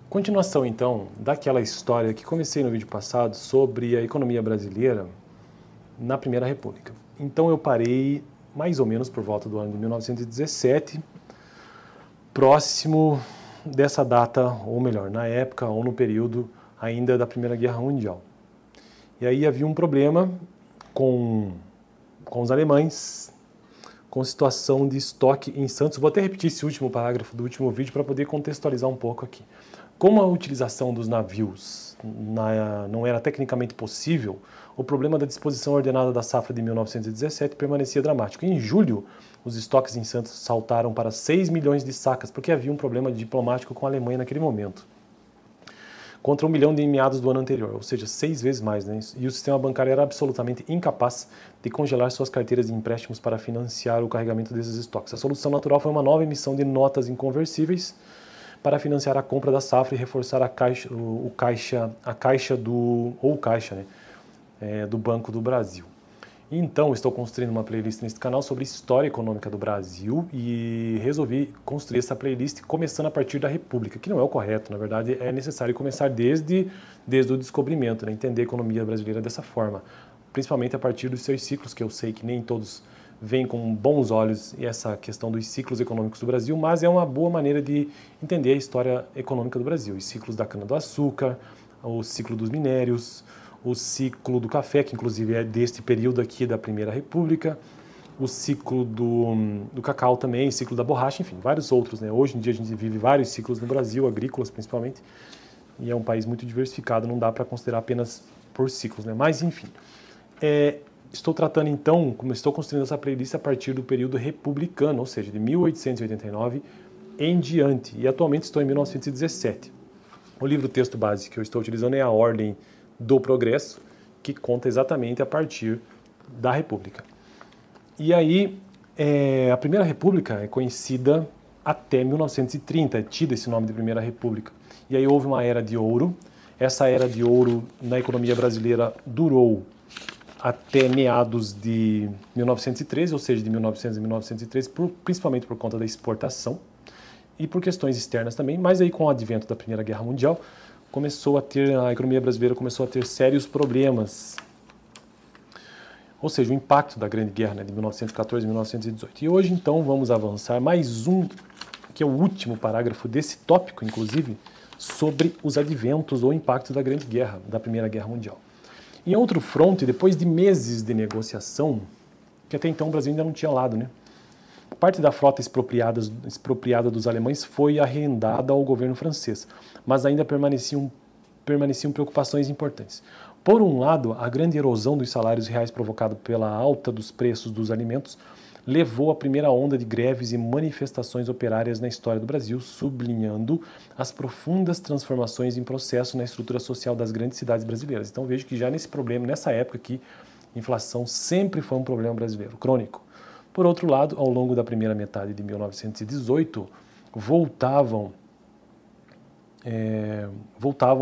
Continuação, então, daquela história que comecei no vídeo passado sobre a economia brasileira na Primeira República. Então eu parei mais ou menos por volta do ano de 1917, próximo dessa data, ou melhor, na época ou no período ainda da Primeira Guerra Mundial. E aí havia um problema com os alemães, com situação de estoque em Santos. Vou até repetir esse último parágrafo do último vídeo para poder contextualizar um pouco aqui. Como a utilização dos navios não era tecnicamente possível, o problema da disposição ordenada da safra de 1917 permanecia dramático. Em julho, os estoques em Santos saltaram para 6 milhões de sacas, porque havia um problema diplomático com a Alemanha naquele momento, contra 1 milhão em meados do ano anterior, ou seja, 6 vezes mais, né? E o sistema bancário era absolutamente incapaz de congelar suas carteiras de empréstimos para financiar o carregamento desses estoques. A solução natural foi uma nova emissão de notas inconversíveis para financiar a compra da safra e reforçar a caixa do Banco do Brasil. Então, estou construindo uma playlist neste canal sobre história econômica do Brasil e resolvi construir essa playlist começando a partir da República, que não é o correto, na verdade é necessário começar desde o descobrimento, né? Entender a economia brasileira dessa forma, principalmente a partir dos seus ciclos, que eu sei que nem todos veem com bons olhos essa questão dos ciclos econômicos do Brasil, mas é uma boa maneira de entender a história econômica do Brasil, os ciclos da cana-do-açúcar, o ciclo dos minérios, o ciclo do café, que inclusive é deste período aqui da Primeira República, o ciclo do cacau também, o ciclo da borracha, enfim, vários outros, né? Hoje em dia a gente vive vários ciclos no Brasil, agrícolas principalmente, e é um país muito diversificado, não dá para considerar apenas por ciclos, né? Mas enfim, estou tratando então, como estou construindo essa playlist a partir do período republicano, ou seja, de 1889 em diante, e atualmente estou em 1917. O livro texto base que eu estou utilizando é A Ordem do Progresso, que conta exatamente a partir da República. E aí, a Primeira República é conhecida até 1930, é tido esse nome de Primeira República. E aí houve uma era de ouro. Essa era de ouro na economia brasileira durou até meados de 1913, ou seja, de 1900 a 1913, principalmente por conta da exportação e por questões externas também, mas aí com o advento da Primeira Guerra Mundial, a economia brasileira começou a ter sérios problemas, ou seja, o impacto da Grande Guerra, né, de 1914 a 1918. E hoje, então, vamos avançar mais que é o último parágrafo desse tópico, inclusive, sobre os adventos ou impactos da Grande Guerra, da Primeira Guerra Mundial. Em outro fronte, depois de meses de negociação, que até então o Brasil ainda não tinha lado, né? Parte da frota expropriada dos alemães foi arrendada ao governo francês, mas ainda permaneciam preocupações importantes. Por um lado, a grande erosão dos salários reais provocada pela alta dos preços dos alimentos levou à primeira onda de greves e manifestações operárias na história do Brasil, sublinhando as profundas transformações em processo na estrutura social das grandes cidades brasileiras. Então vejo que já nessa época aqui, inflação sempre foi um problema brasileiro, crônico. Por outro lado, ao longo da primeira metade de 1918, voltavam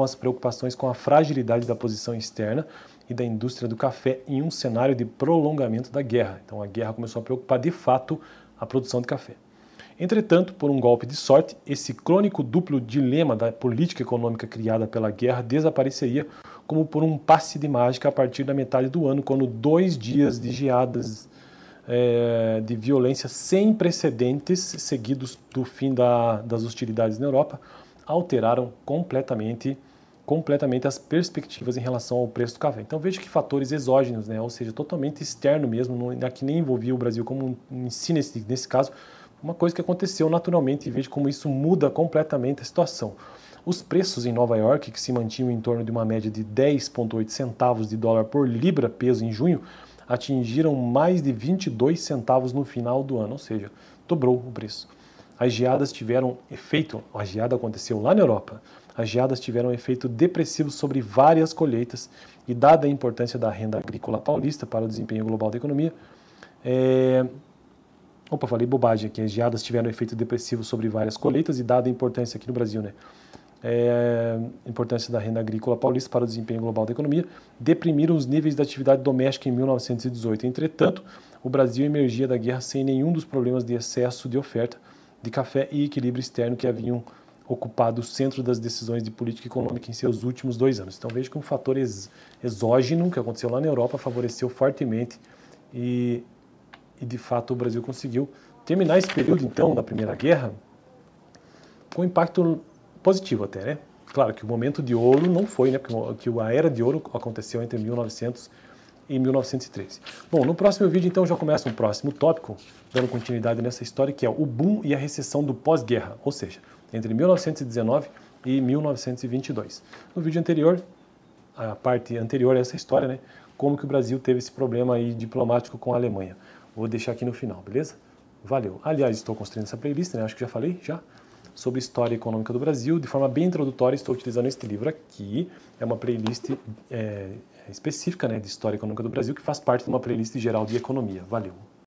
as preocupações com a fragilidade da posição externa e da indústria do café em um cenário de prolongamento da guerra. Então a guerra começou a preocupar de fato a produção de café. Entretanto, por um golpe de sorte, esse crônico duplo dilema da política econômica criada pela guerra desapareceria como por um passe de mágica a partir da metade do ano, quando 2 dias de geadas de violência sem precedentes, seguidos do fim das hostilidades na Europa, alteraram completamente as perspectivas em relação ao preço do café. Então veja que fatores exógenos, né? Ou seja, totalmente externo mesmo, que nem envolvia o Brasil como em si nesse caso, uma coisa que aconteceu naturalmente, e veja como isso muda completamente a situação. Os preços em Nova York, que se mantinham em torno de uma média de 10,8 centavos de dólar por libra peso em junho, atingiram mais de 22 centavos no final do ano, ou seja, dobrou o preço. A geada aconteceu lá na Europa, as geadas tiveram um efeito depressivo sobre várias colheitas e dada a importância da renda agrícola paulista para o desempenho global da economia, falei bobagem aqui, as geadas tiveram um efeito depressivo sobre várias colheitas e dada a importância aqui no Brasil, né? Importância da renda agrícola paulista para o desempenho global da economia, deprimiram os níveis da atividade doméstica em 1918. Entretanto, o Brasil emergia da guerra sem nenhum dos problemas de excesso de oferta de café e equilíbrio externo que haviam ocupado o centro das decisões de política econômica em seus últimos 2 anos. Então veja que um fator exógeno que aconteceu lá na Europa favoreceu fortemente e de fato o Brasil conseguiu terminar esse período então da Primeira Guerra com impacto positivo até, né? Claro que o momento de ouro não foi, né? Porque a era de ouro aconteceu entre 1900 e 1913. Bom, no próximo vídeo então já começa um próximo tópico, dando continuidade nessa história, que é o boom e a recessão do pós-guerra, ou seja, entre 1919 e 1922. No vídeo anterior, a parte anterior a essa história, né? Como que o Brasil teve esse problema aí diplomático com a Alemanha. Vou deixar aqui no final, beleza? Valeu. Aliás, estou construindo essa playlist, né? Acho que já falei, sobre história econômica do Brasil. De forma bem introdutória, estou utilizando este livro aqui. É uma playlist específica, né, de história econômica do Brasil, que faz parte de uma playlist geral de economia. Valeu.